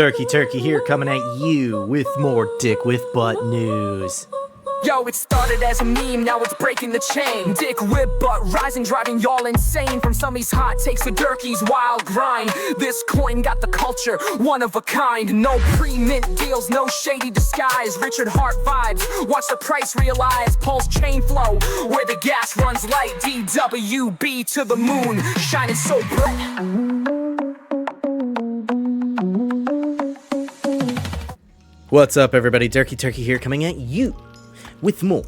Turkey here, coming at you with more dick with butt news. Yo, it started as a meme, now it's breaking the chain. Dick whip butt rising, driving y'all insane. From some of these hot takes to Durkee's wild grind. This coin got the culture, one of a kind. No pre-mint deals, no shady disguise. Richard Hart vibes, watch the price realize. Pulsechain flow, where the gas runs light. DWB to the moon, shining so bright. What's up, everybody? Turkey here, coming at you with more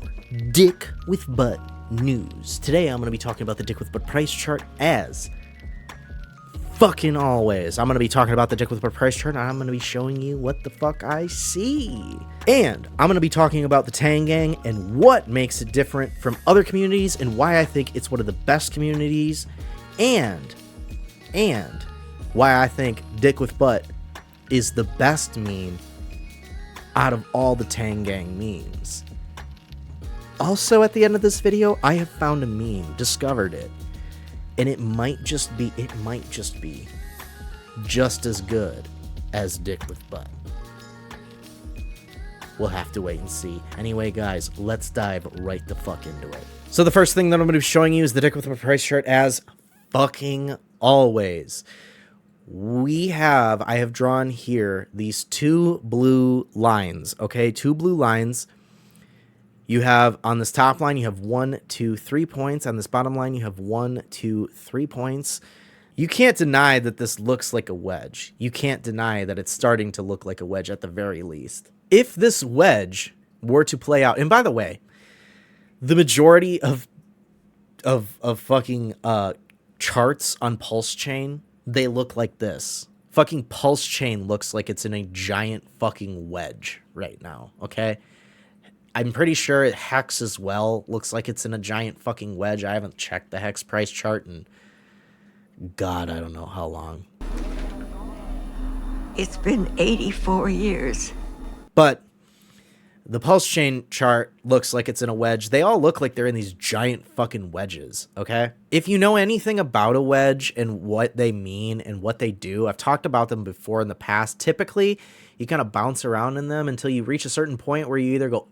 dick with butt news. Today I'm going to be talking about the dick with butt price chart as fucking always. I'm going to be talking about the dick with butt price chart, and I'm going to be showing you what the fuck I see. And I'm going to be talking about the Tanggang and what makes it different from other communities and why I think it's one of the best communities, and why I think dick with butt is the best meme out of all the Tanggang memes. Also, at the end of this video, I have found a meme, discovered it, and it might just be just as good as dick with butt. We'll have to wait and see. Anyway, guys, let's dive right the fuck into it. So the first thing that I'm going to be showing you is the dick with butt price chart as fucking always. I have drawn here these two blue lines, okay? Two blue lines. You have, on this top line, you have 1, 2, 3 points. On this bottom line, you have 1, 2, 3 points. You can't deny that this looks like a wedge. You can't deny that it's starting to look like a wedge at the very least. If this wedge were to play out, and by the way, the majority of fucking charts on Pulsechain, they look like this. Fucking Pulsechain looks like it's in a giant fucking wedge right now, okay? I'm pretty sure Hex as well looks like it's in a giant fucking wedge. I haven't checked the Hex price chart in, God, I don't know how long. It's been 84 years. But the Pulsechain chart looks like it's in a wedge. They all look like they're in these giant fucking wedges, okay? If you know anything about a wedge and what they mean and what they do, I've talked about them before in the past. Typically, you kind of bounce around in them until you reach a certain point where you either go,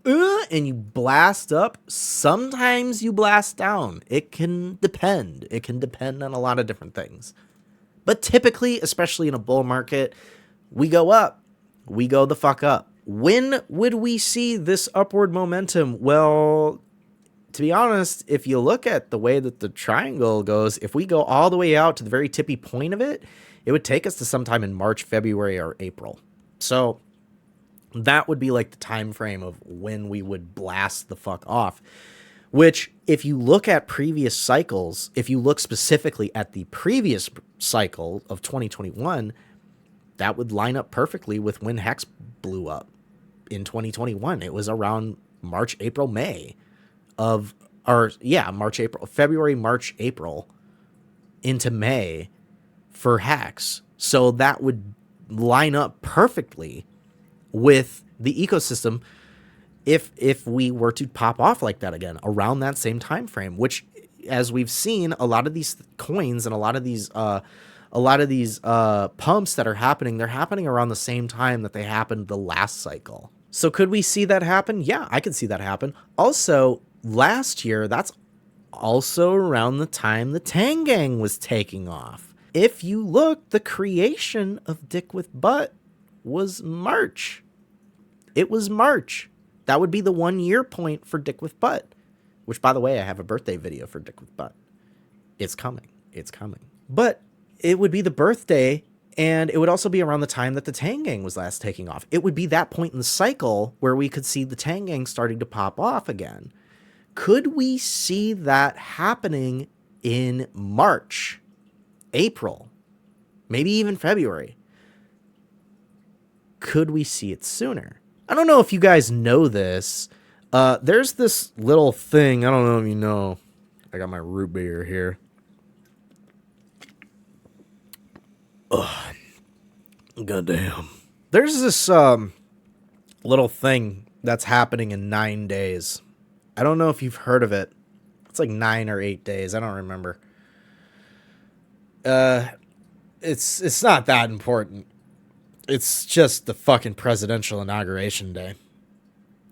and you blast up. Sometimes you blast down. It can depend. It can depend on a lot of different things. But typically, especially in a bull market, we go up. We go the fuck up. When would we see this upward momentum? Well, to be honest, if you look at the way that the triangle goes, if we go all the way out to the very tippy point of it, it would take us to sometime in March, February, or April. So that would be like the time frame of when we would blast the fuck off. Which, if you look at previous cycles, if you look specifically at the previous cycle of 2021, that would line up perfectly with when Hex blew up in 2021. It was around March, April, May February, March, April into May for Hex. So that would line up perfectly with the ecosystem if we were to pop off like that again around that same time frame, which, as we've seen, a lot of these coins and a lot of these pumps that are happening, they're happening around the same time that they happened the last cycle. So could we see that happen? Yeah, I could see that happen. Also, last year, that's also around the time the Tanggang was taking off. If you look, the creation of Dick with Butt was March. It was March. That would be the 1 year point for Dick with Butt, which, by the way, I have a birthday video for Dick with Butt. It's coming. It's coming. But it would be the birthday, and it would also be around the time that the Tanggang was last taking off. It would be that point in the cycle where we could see the Tanggang starting to pop off again. Could we see that happening in March, April, maybe even February? Could we see it sooner? I don't know if you guys know this. There's this little thing. I don't know if you know. I got my root beer here. Ugh. Goddamn. There's this little thing that's happening in 9 days. I don't know if you've heard of it. It's like 9 or 8 days. I don't remember. It's not that important. It's just the fucking presidential inauguration day.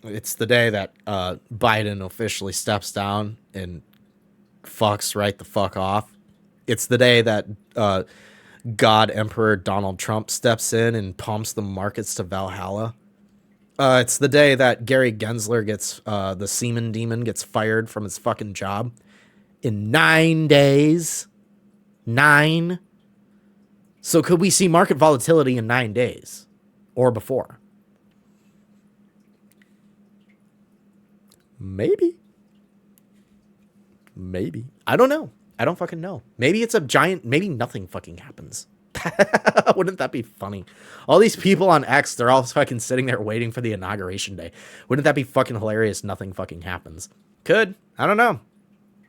It's the day that Biden officially steps down and fucks right the fuck off. It's the day that God Emperor Donald Trump steps in and pumps the markets to Valhalla. It's the day that Gary Gensler gets, the semen demon gets fired from his fucking job. In 9 days. 9. So could we see market volatility in 9 days? Or before? Maybe. Maybe. I don't know. I don't fucking know. Maybe it's a giant, maybe nothing fucking happens. Wouldn't that be funny? All these people on X, they're all fucking sitting there waiting for the inauguration day. Wouldn't that be fucking hilarious? Nothing fucking happens. Could. I don't know.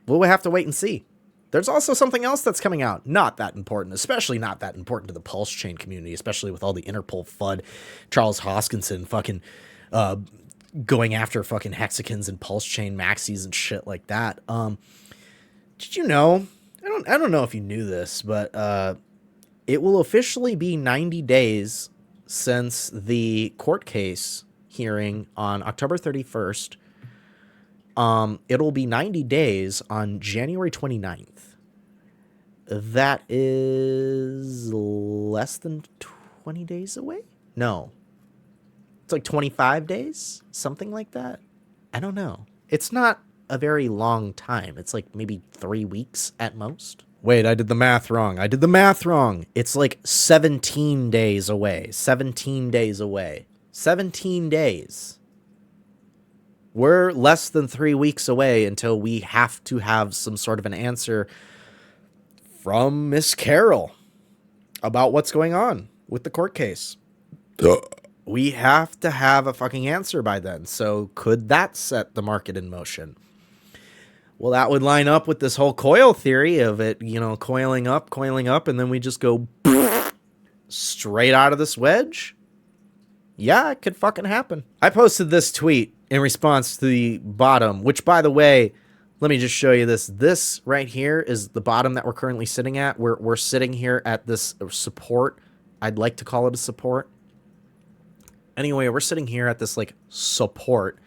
We'll have to wait and see. There's also something else that's coming out. Not that important, especially not that important to the Pulsechain community, especially with all the Interpol FUD, Charles Hoskinson fucking going after fucking hexagons and Pulsechain maxis and shit like that. Did you know? I don't know if you knew this, but it will officially be 90 days since the court case hearing on October 31st. It'll be 90 days on January 29th. That is less than 20 days away? No. It's like 25 days? Something like that? I don't know. It's not a very long time. It's like maybe 3 weeks at most. Wait, I did the math wrong. It's like 17 days away. 17 days away. 17 days. We're less than 3 weeks away until we have to have some sort of an answer from Miss Carroll about what's going on with the court case. We have to have a fucking answer by then. So could that set the market in motion? Well, that would line up with this whole coil theory of it, you know, coiling up, and then we just go straight out of this wedge. Yeah, it could fucking happen. I posted this tweet in response to the bottom, which, by the way, let me just show you this. This right here is the bottom that we're currently sitting at. We're sitting here at this support. I'd like to call it a support. Anyway, we're sitting here at this like support,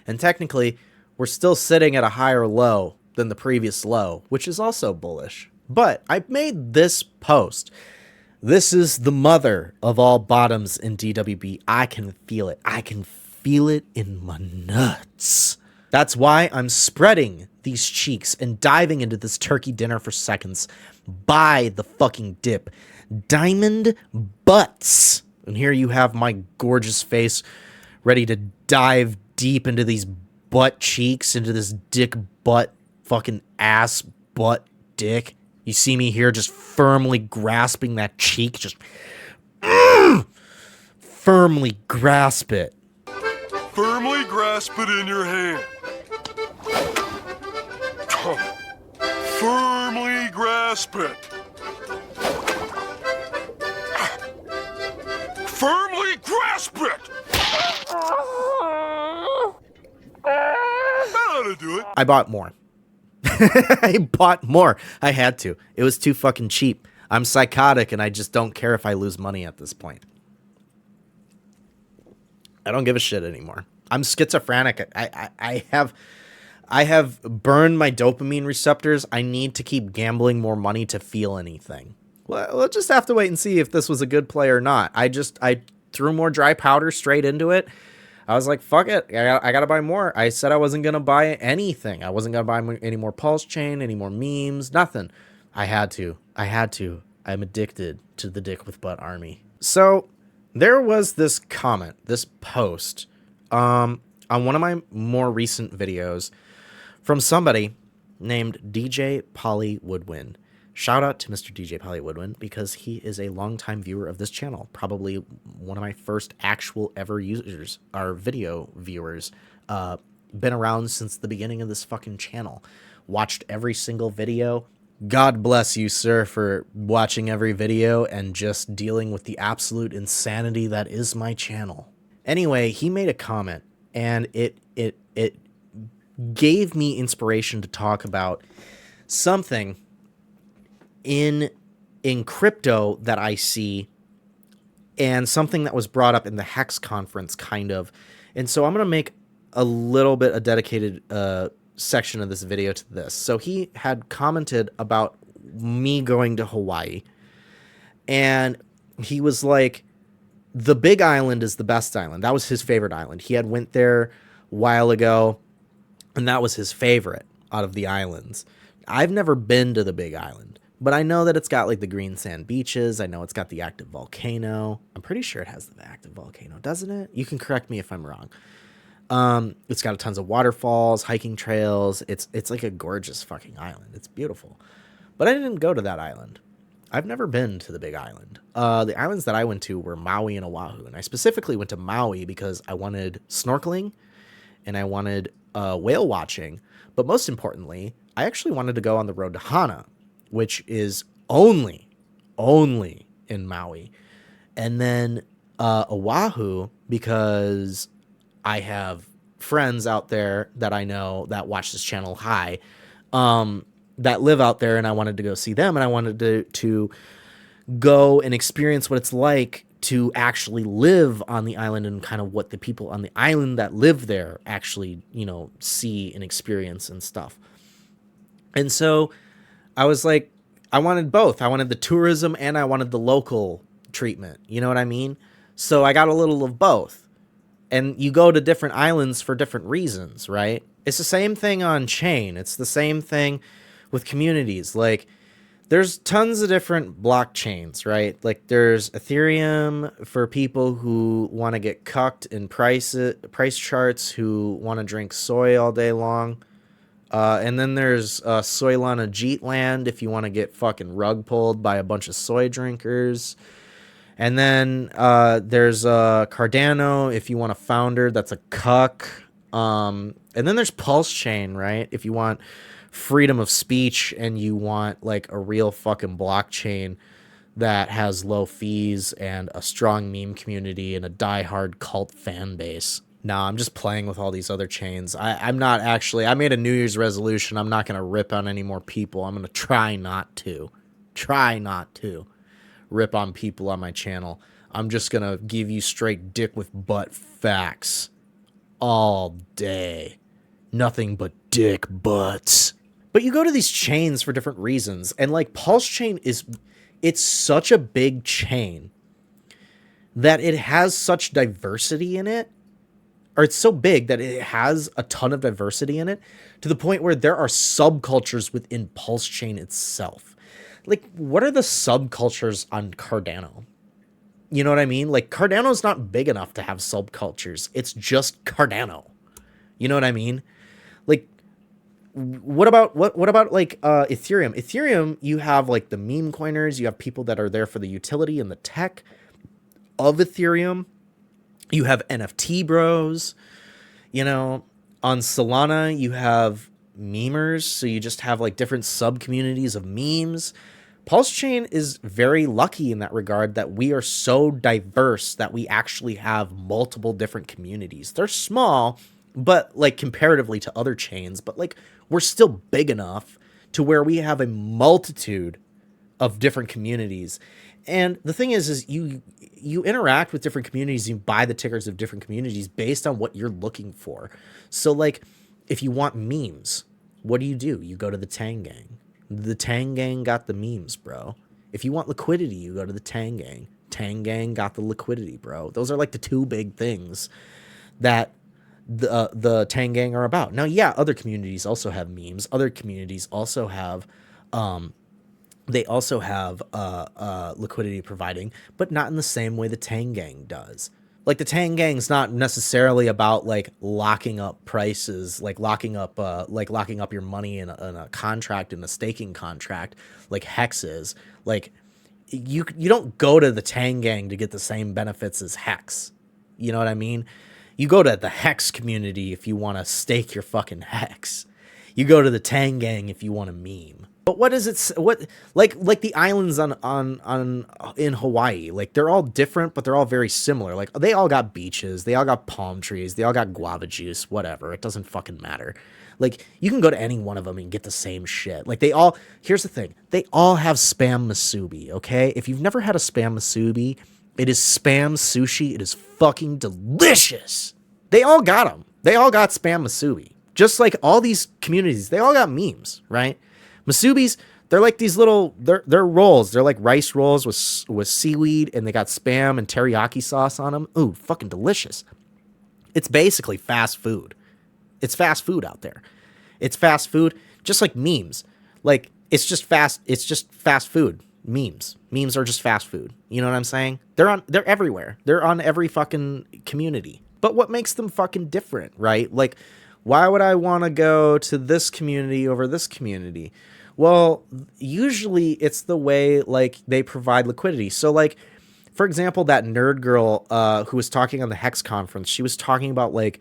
and technically we're still sitting at a higher low than the previous low, which is also bullish. But I made this post. This is the mother of all bottoms in DWB. I can feel it. I can feel it in my nuts. That's why I'm spreading these cheeks and diving into this turkey dinner for seconds. Buy the fucking dip. Diamond butts. And here you have my gorgeous face ready to dive deep into these butt cheeks, into this dick butt fucking ass butt dick. You see me here just firmly grasping that cheek, just firmly grasp it. Firmly grasp it in your hand. Firmly grasp it. Firmly grasp it. That ought to do it. I bought more. I bought more. I had to. It was too fucking cheap. I'm psychotic and I just don't care if I lose money at this point. I don't give a shit anymore. I'm schizophrenic. I have burned my dopamine receptors. I need to keep gambling more money to feel anything. Well, we'll just have to wait and see if this was a good play or not. I threw more dry powder straight into it. I was like, fuck it. I got to buy more. I said I wasn't going to buy anything. I wasn't going to buy any more Pulsechain, any more memes, nothing. I had to. I'm addicted to the Dick with Butt Army. So there was this comment, this post on one of my more recent videos from somebody named DJ Polly Woodwind. Shout out to Mr. DJ Polly Woodwind because he is a longtime viewer of this channel. Probably one of my first actual ever users, our video viewers. Been around since the beginning of this fucking channel. Watched every single video. God bless you, sir, for watching every video and just dealing with the absolute insanity that is my channel. Anyway, he made a comment and it gave me inspiration to talk about something in crypto that I see and something that was brought up in the Hex conference, kind of. And so I'm going to make a little bit a dedicated section of this video to this. So he had commented about me going to Hawaii, and he was like, the Big Island is the best island. That was his favorite island. He had went there a while ago, and that was his favorite out of the islands. I've never been to the Big Island, but I know that it's got like the green sand beaches. I know it's got the active volcano. I'm pretty sure it has the active volcano, doesn't it? You can correct me if I'm wrong. It's got tons of waterfalls, hiking trails. It's like a gorgeous fucking island. It's beautiful. But I didn't go to that island. I've never been to the Big Island. The islands that I went to were Maui and Oahu. And I specifically went to Maui because I wanted snorkeling and I wanted whale watching. But most importantly, I actually wanted to go on the road to Hana, which is only in Maui. And then Oahu, because I have friends out there that I know that watch this channel that live out there, and I wanted to go see them, and I wanted to go and experience what it's like to actually live on the island and kind of what the people on the island that live there actually, see and experience and stuff. And so I was like, I wanted both. I wanted the tourism and I wanted the local treatment. You know what I mean? So I got a little of both. And you go to different islands for different reasons, right? It's the same thing on Chain. It's the same thing with communities. Like, there's tons of different blockchains, right? Like, there's Ethereum for people who want to get cucked in price charts, who want to drink soy all day long. And then there's Soylana Jeetland if you want to get fucking rug pulled by a bunch of soy drinkers. And then there's Cardano if you want a founder that's a cuck. And then there's Pulsechain, right? If you want freedom of speech and you want like a real fucking blockchain that has low fees and a strong meme community and a diehard cult fan base. No, I'm just playing with all these other chains. I'm not actually, I made a New Year's resolution. I'm not going to rip on any more people. I'm going to try not to rip on people on my channel. I'm just going to give you straight dick with butt facts all day. Nothing but dick butts. But you go to these chains for different reasons. And like Pulsechain it's such a big chain that it has such diversity in it. Or it's so big that it has a ton of diversity in it to the point where there are subcultures within Pulsechain itself. Like, what are the subcultures on Cardano? You know what I mean? Like, Cardano's not big enough to have subcultures. It's just Cardano. You know what I mean? Like, what about like Ethereum? Ethereum, you have like the meme coiners, you have people that are there for the utility and the tech of Ethereum. You have NFT bros. On Solana, you have memers, so you just have like different sub communities of memes. Pulsechain is very lucky in that regard that we are so diverse that we actually have multiple different communities. They're small, but like comparatively to other chains, but like we're still big enough to where we have a multitude of different communities. And the thing is you interact with different communities, you buy the tickers of different communities based on what you're looking for. So like if you want memes, what do? You go to the Tanggang. The Tanggang got the memes, bro. If you want liquidity, you go to the Tanggang. Tanggang got the liquidity, bro. Those are like the two big things that the Tanggang are about. Now, yeah, other communities also have memes. Other communities also have liquidity providing, but not in the same way the Tanggang does. Like the Tanggang's not necessarily about like locking up prices, like locking up your money in a contract, in a staking contract, like Hex is. Like you don't go to the Tanggang to get the same benefits as Hex. You know what I mean? You go to the Hex community if you want to stake your fucking Hex. You go to the Tanggang if you want a meme. But what is it? What like the islands in Hawaii? Like they're all different, but they're all very similar. Like they all got beaches, they all got palm trees, they all got guava juice. Whatever, it doesn't fucking matter. Like you can go to any one of them and get the same shit. Like they all. Here's the thing: they all have spam musubi. Okay, if you've never had a spam musubi, It is Spam Sushi. It is fucking delicious. They all got them. They all got Spam Musubi. Just like all these communities, they all got memes, right? Musubis, they're like these little, they're rolls. They're like rice rolls with seaweed, and they got Spam and teriyaki sauce on them. Ooh, fucking delicious. It's basically fast food. It's fast food out there. It's fast food, just like memes. Like, it's just fast food. Memes are just fast food. You know what I'm saying? They're everywhere. They're on every fucking community. But what makes them fucking different, right? Like, why would I want to go to this community over this community? Well, usually it's the way, like, they provide liquidity. So, like, for example, that nerd girl who was talking on the Hex conference, she was talking about, like,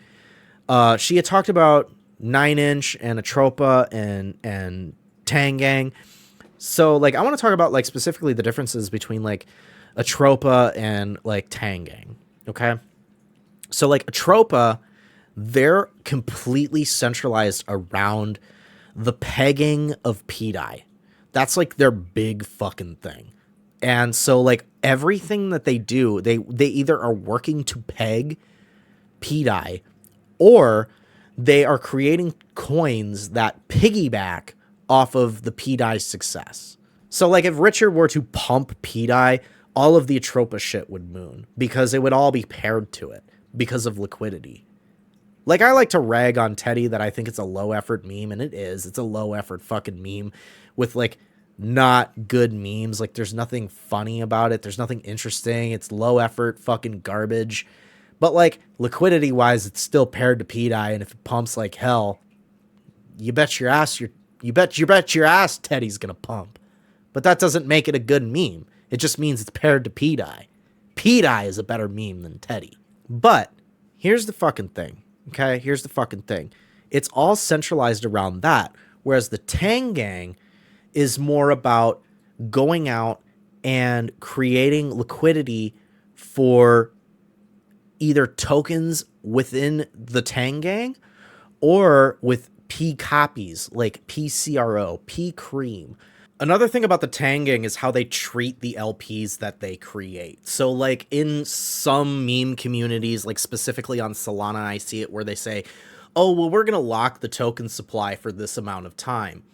she had talked about 9-inch and Atropa and Tanggang. So, like, I want to talk about, like, specifically the differences between, like, Atropa and, like, Tanggang, okay? So, like, Atropa, they're completely centralized around the pegging of P-dye. That's, like, their big fucking thing. And so, like, everything that they do, they either are working to peg P-dye, or they are creating coins that piggyback off of the P-dye success. So, like, if Richard were to pump P-dye, all of the Atropa shit would moon, because it would all be paired to it because of liquidity. Like, I like to rag on Teddy that I think it's a low-effort meme, and it is. It's a low-effort fucking meme with, like, not good memes. Like, there's nothing funny about it. There's nothing interesting. It's low-effort fucking garbage. But, like, liquidity-wise, it's still paired to P-dye, and if it pumps like hell, you bet your ass your ass Teddy's gonna pump. But that doesn't make it a good meme. It just means it's paired to P-dye. P-dye is a better meme than Teddy. But here's the fucking thing. Okay, here's the fucking thing. It's all centralized around that, whereas the Tanggang is more about going out and creating liquidity for either tokens within the Tanggang or with P copies, like PCRO, P cream. Another thing about the Tanggang is how they treat the LPs that they create. So, like, in some meme communities, like specifically on Solana, I see it where they say, oh, well, we're going to lock the token supply for this amount of time.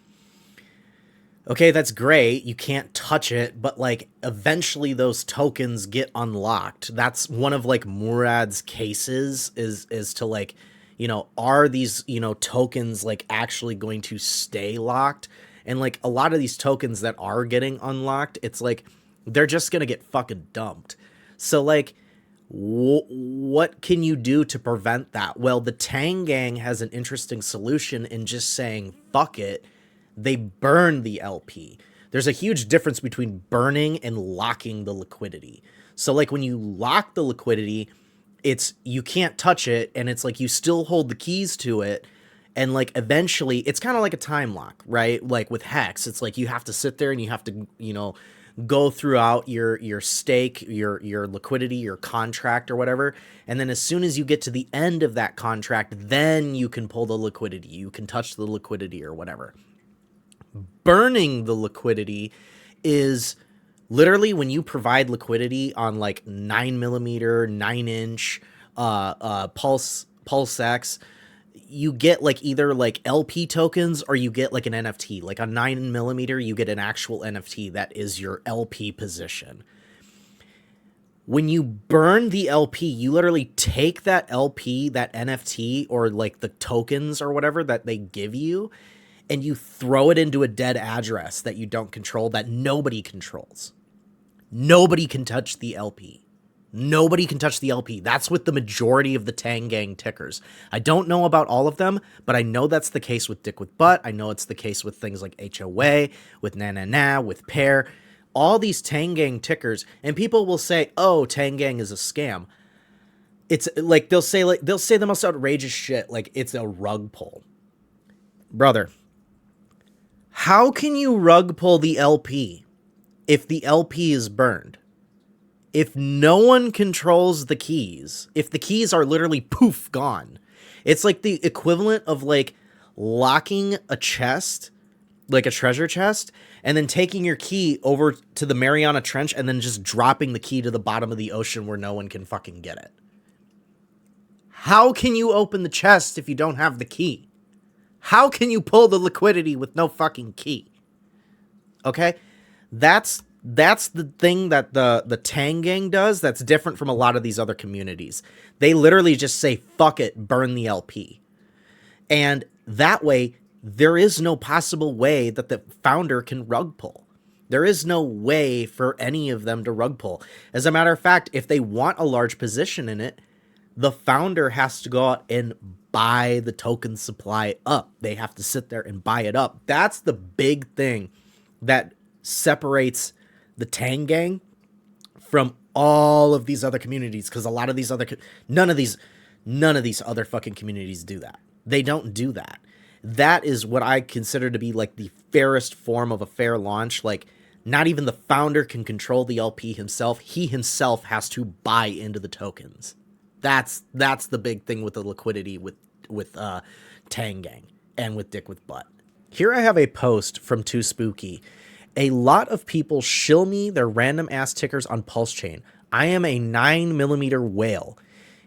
Okay, that's great. You can't touch it, but, like, eventually those tokens get unlocked. That's one of, like, Murad's cases is to, like, you know, are these, you know, tokens, like, actually going to stay locked? And, like, a lot of these tokens that are getting unlocked, it's like they're just going to get fucking dumped. So, like, what can you do to prevent that? Well, the Tanggang has an interesting solution in just saying, fuck it. They burn the LP. There's a huge difference between burning and locking the liquidity. So, like, when you lock the liquidity, it's you can't touch it, and it's like you still hold the keys to it. And, like, eventually, it's kind of like a time lock, right? Like, with Hex, it's like you have to sit there and you have to, you know, go throughout your stake, your liquidity, your contract or whatever. And then as soon as you get to the end of that contract, then you can pull the liquidity. You can touch the liquidity or whatever. Burning the liquidity is literally when you provide liquidity on, like, 9mm, 9-inch, Pulsechain, you get, like, either, like, LP tokens or you get, like, an NFT. Like, on 9mm, you get an actual NFT that is your LP position. When you burn the LP, you literally take that LP, that NFT, or, like, the tokens or whatever that they give you, and you throw it into a dead address that you don't control, that nobody controls. Nobody can touch the LP. Nobody can touch the LP. That's with the majority of the Tanggang tickers. I don't know about all of them, but I know that's the case with Dick with Butt. I know it's the case with things like HOA, with Na, with Pear. All these Tanggang tickers, and people will say, oh, Tanggang is a scam. It's like they'll say the most outrageous shit, like it's a rug pull. Brother, how can you rug pull the LP if the LP is burned? If no one controls the keys, if the keys are literally poof gone, it's like the equivalent of, like, locking a chest like a treasure chest, and then taking your key over to the Mariana Trench and then just dropping the key to the bottom of the ocean where no one can fucking get it. How can you open the chest if you don't have the key? How can you pull the liquidity with no fucking key? Okay? That's the thing that the Tanggang does that's different from a lot of these other communities. They literally just say, fuck it, burn the LP. And that way, there is no possible way that the founder can rug pull. There is no way for any of them to rug pull. As a matter of fact, if they want a large position in it, the founder has to go out and buy the token supply up. They have to sit there and buy it up. That's the big thing that separates the Tanggang from all of these other communities, because a lot of these other none of these other fucking communities do that. They don't do that. That is what I consider to be like the fairest form of a fair launch. Like, not even the founder can control the LP himself. He himself has to buy into the tokens. That's the big thing with the liquidity with Tanggang and with Dick with Butt. Here I have a post from Too Spooky. A lot of people shill me their random ass tickers on Pulsechain. I am a 9mm whale.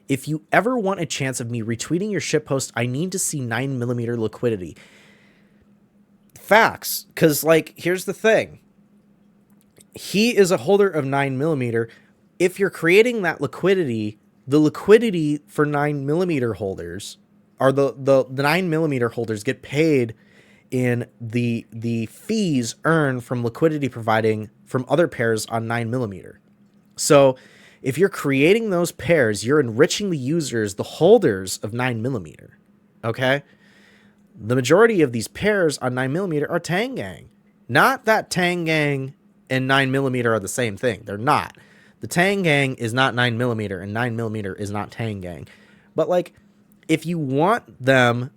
If you ever want a chance of me retweeting your shitpost, I need to see 9mm liquidity. Facts. Because, like, here's the thing. He is a holder of 9mm. If you're creating that liquidity, the liquidity for 9mm holders are the 9mm holders get paid in the fees earned from liquidity providing from other pairs on 9mm. So if you're creating those pairs, you're enriching the users, the holders of 9mm. Okay? The majority of these pairs on 9mm are Tanggang. Not that Tanggang and 9mm are the same thing. They're not. The Tanggang is not 9mm, and 9mm is not Tanggang. But, like, if you want them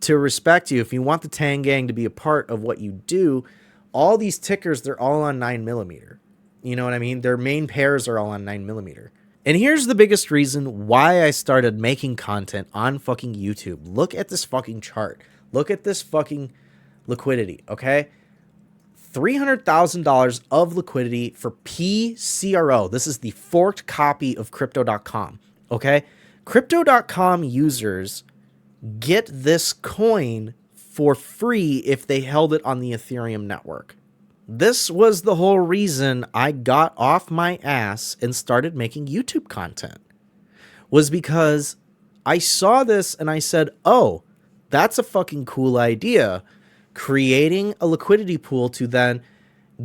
to respect you, if you want the Tanggang to be a part of what you do, all these tickers, they're all on 9mm. You know what I mean? Their main pairs are all on 9mm. And here's the biggest reason why I started making content on fucking YouTube. Look at this fucking chart. Look at this fucking liquidity, okay? $300,000 of liquidity for PCRO. This is the forked copy of Crypto.com, okay? Crypto.com users get this coin for free if they held it on the Ethereum network. This was the whole reason I got off my ass and started making YouTube content, was because I saw this and I said, oh, that's a fucking cool idea. Creating a liquidity pool to then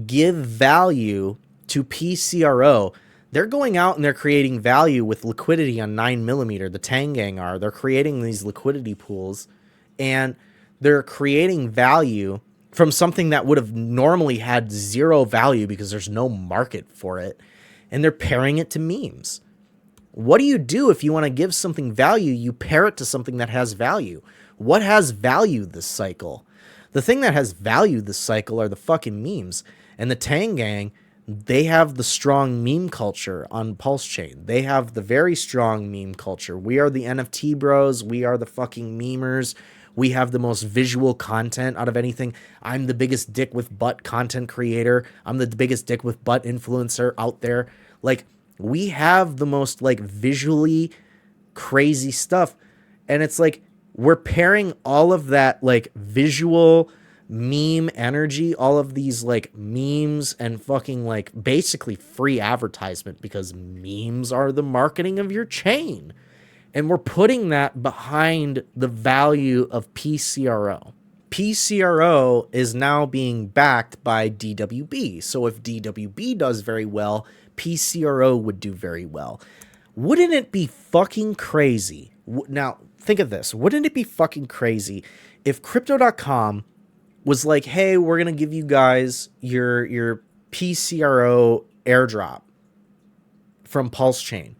give value to PCRO. They're going out and they're creating value with liquidity on 9mm. The Tanggang are. They're creating these liquidity pools and they're creating value from something that would have normally had zero value because there's no market for it. And they're pairing it to memes. What do you do if you want to give something value? You pair it to something that has value. What has value this cycle? The thing that has value this cycle are the fucking memes. And the Tanggang, they have the strong meme culture on Pulsechain. They have the very strong meme culture. We are the NFT bros. We are the fucking memers. We have the most visual content out of anything. I'm the biggest Dick with Butt content creator. I'm the biggest Dick with Butt influencer out there. Like, we have the most, like, visually crazy stuff. And it's like, we're pairing all of that, like, visual meme energy, all of these, like, memes and fucking, like, basically free advertisement, because memes are the marketing of your chain. And we're putting that behind the value of PCRO. PCRO is now being backed by DWB. So if DWB does very well, PCRO would do very well. Wouldn't it be fucking crazy? Now, think of this. Wouldn't it be fucking crazy if Crypto.com was like, hey, we're going to give you guys your PCRO airdrop from Pulsechain.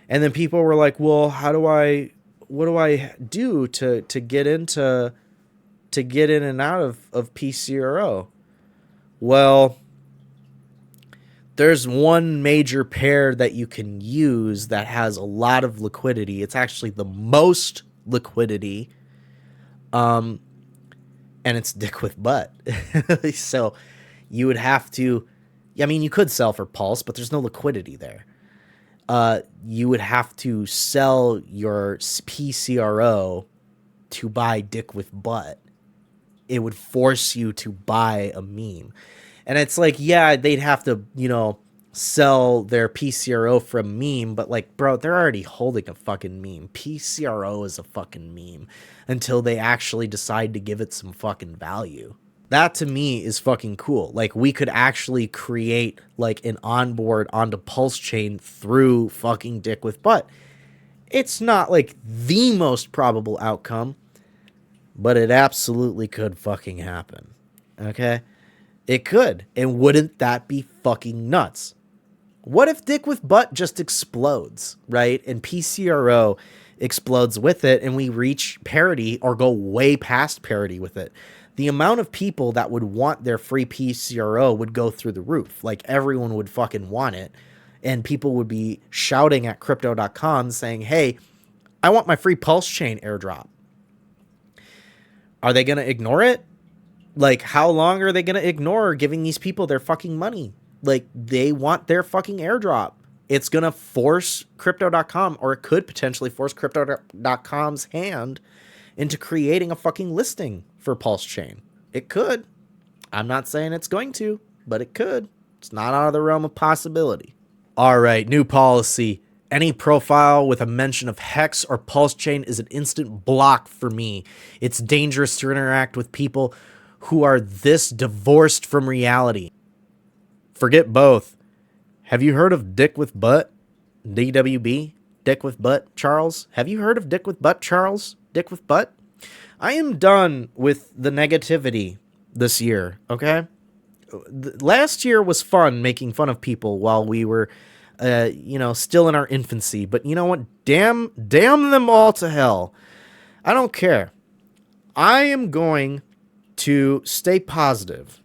And then people were like, well, what do I do to get in and out of PCRO? Well, there's one major pair that you can use that has a lot of liquidity. It's actually the most liquidity. and it's dick with butt. So you would have to, I mean, you could sell for Pulse, but there's no liquidity there. You would have to sell your PCRO to buy dick with butt. It would force you to buy a meme. And it's like, yeah, they'd have to, you know, sell their PCRO for a meme, but like, bro, they're already holding a fucking meme. PCRO is a fucking meme until they actually decide to give it some fucking value. That to me is fucking cool. Like, we could actually create like an onboard onto Pulsechain through fucking dick with butt. It's not like the most probable outcome, but it absolutely could fucking happen. Okay? It could. And wouldn't that be fucking nuts? What if dick with butt just explodes, right? And PCRO explodes with it and we reach parity or go way past parity with it. The amount of people that would want their free PCRO would go through the roof. Like, everyone would fucking want it. And people would be shouting at crypto.com saying, hey, I want my free Pulsechain airdrop. Are they going to ignore it? Like, how long are they going to ignore giving these people their fucking money? Like, they want their fucking airdrop. It's going to force crypto.com, or it could potentially force crypto.com's hand into creating a fucking listing for Pulsechain. It could. I'm not saying it's going to, but it could. It's not out of the realm of possibility. All right, new policy. Any profile with a mention of Hex or Pulsechain is an instant block for me. It's dangerous to interact with people who are this divorced from reality. Forget both. Have you heard of Dick with Butt? DWB? Dick with Butt, Charles? Have you heard of Dick with Butt, Charles? Dick with Butt? I am done with the negativity this year, okay? Last year was fun making fun of people while we were, you know, still in our infancy. But you know what? Damn them all to hell. I don't care. I am going to stay positive.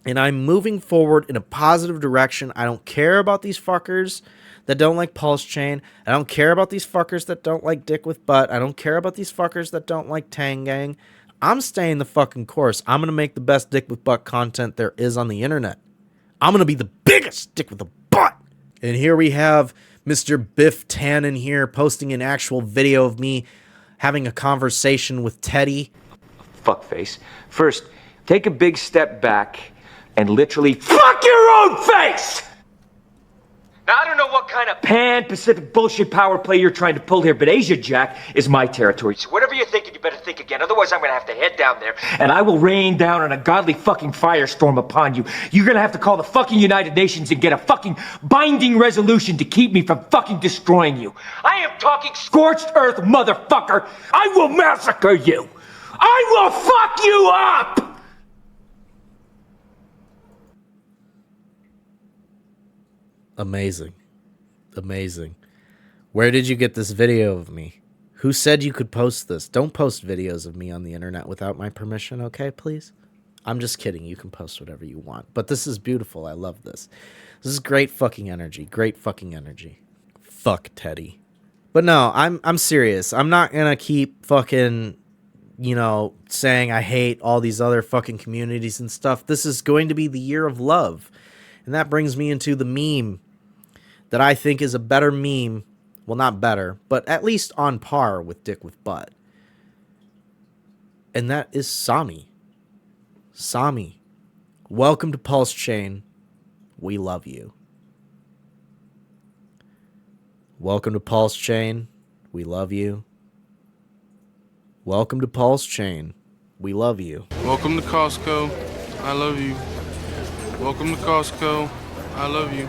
And I'm moving forward in a positive direction. I don't care about these fuckers that don't like Pulsechain. I don't care about these fuckers that don't like Dick with Butt. I don't care about these fuckers that don't like Tanggang. I'm staying the fucking course. I'm going to make the best Dick with Butt content there is on the internet. I'm going to be the biggest Dick with a Butt. And here we have Mr. Biff Tannen here posting an actual video of me having a conversation with Teddy. Fuckface. First, take a big step back and literally fuck your own face! Now, I don't know what kind of pan-Pacific bullshit power play you're trying to pull here, but Asia Jack is my territory. So whatever you're thinking, you better think again. Otherwise, I'm gonna have to head down there, and I will rain down on a godly fucking firestorm upon you. You're gonna have to call the fucking United Nations and get a fucking binding resolution to keep me from fucking destroying you. I am talking scorched earth, motherfucker! I will massacre you! I will fuck you up! Amazing. Amazing. Where did you get this video of me? Who said you could post this? Don't post videos of me on the internet without my permission, okay, please? I'm just kidding. You can post whatever you want. But this is beautiful. I love this. This is great fucking energy. Great fucking energy. Fuck Teddy. But no, I'm serious. I'm not gonna keep fucking, you know, saying I hate all these other fucking communities and stuff. This is going to be the year of love. And that brings me into the meme that I think is a better meme. Well, not better, but at least on par with Dick with Butt. And that is Sami. Sami, welcome to Pulsechain. We love you. Welcome to Pulsechain. We love you. Welcome to Pulsechain. We love you. Welcome to Costco. I love you. Welcome to Costco. I love you.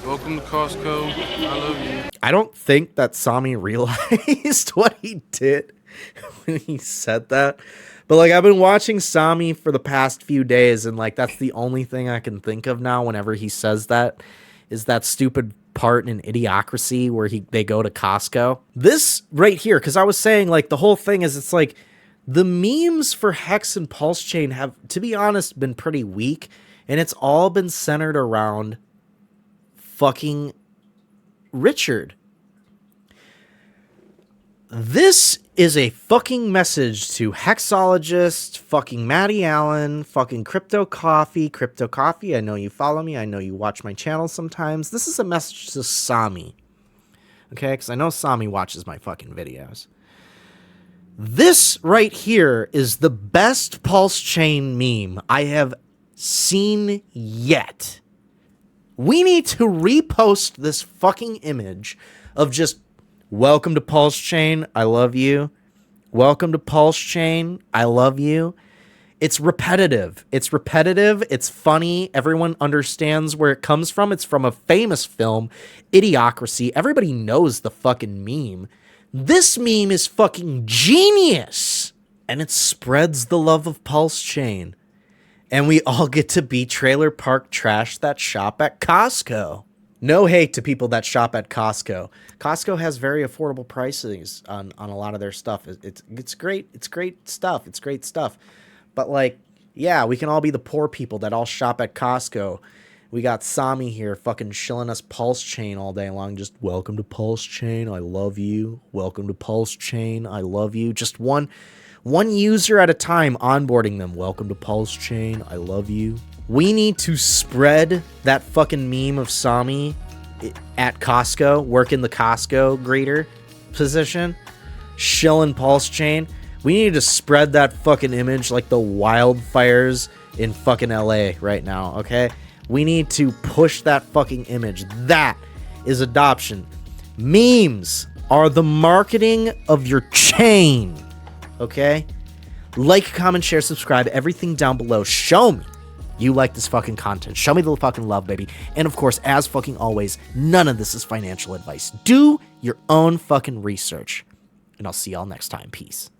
Welcome to Costco. I love you. I don't think that Sami realized what he did when he said that. But like, I've been watching Sami for the past few days, and like, that's the only thing I can think of now whenever he says that is that stupid part in Idiocracy where they go to Costco. This right here, because I was saying like the whole thing is, it's like the memes for Hex and Pulsechain have, to be honest, been pretty weak, and it's all been centered around fucking Richard. This is a fucking message to Hexologist, fucking Maddie Allen, fucking Crypto Coffee. Crypto Coffee, I know you follow me. I know you watch my channel sometimes. This is a message to Sami. Okay, because I know Sami watches my fucking videos. This right here is the best Pulsechain meme I have seen yet. We need to repost this fucking image of just, welcome to Pulsechain, I love you. Welcome to Pulsechain, I love you. It's repetitive. It's repetitive. It's funny. Everyone understands where it comes from. It's from a famous film, Idiocracy. Everybody knows the fucking meme. This meme is fucking genius. And it spreads the love of Pulsechain. And we all get to be trailer park trash that shop at Costco. No hate to people that shop at Costco. Costco has very affordable prices on a lot of their stuff. It's great. It's great stuff. It's great stuff. But, like, yeah, we can all be the poor people that all shop at Costco. We got Sami here fucking shilling us Pulsechain all day long. Just, welcome to Pulsechain, I love you. Welcome to Pulsechain, I love you. Just one user at a time, onboarding them. Welcome to Pulsechain, I love you. We need to spread that fucking meme of Sami at Costco, working the Costco greeter position, shilling Pulsechain. We need to spread that fucking image like the wildfires in fucking LA right now, okay? We need to push that fucking image. That is adoption. Memes are the marketing of your chain, okay? Like, comment, share, subscribe, everything down below. Show me you like this fucking content. Show me the fucking love, baby. And of course, as fucking always, none of this is financial advice. Do your own fucking research. And I'll see y'all next time. Peace.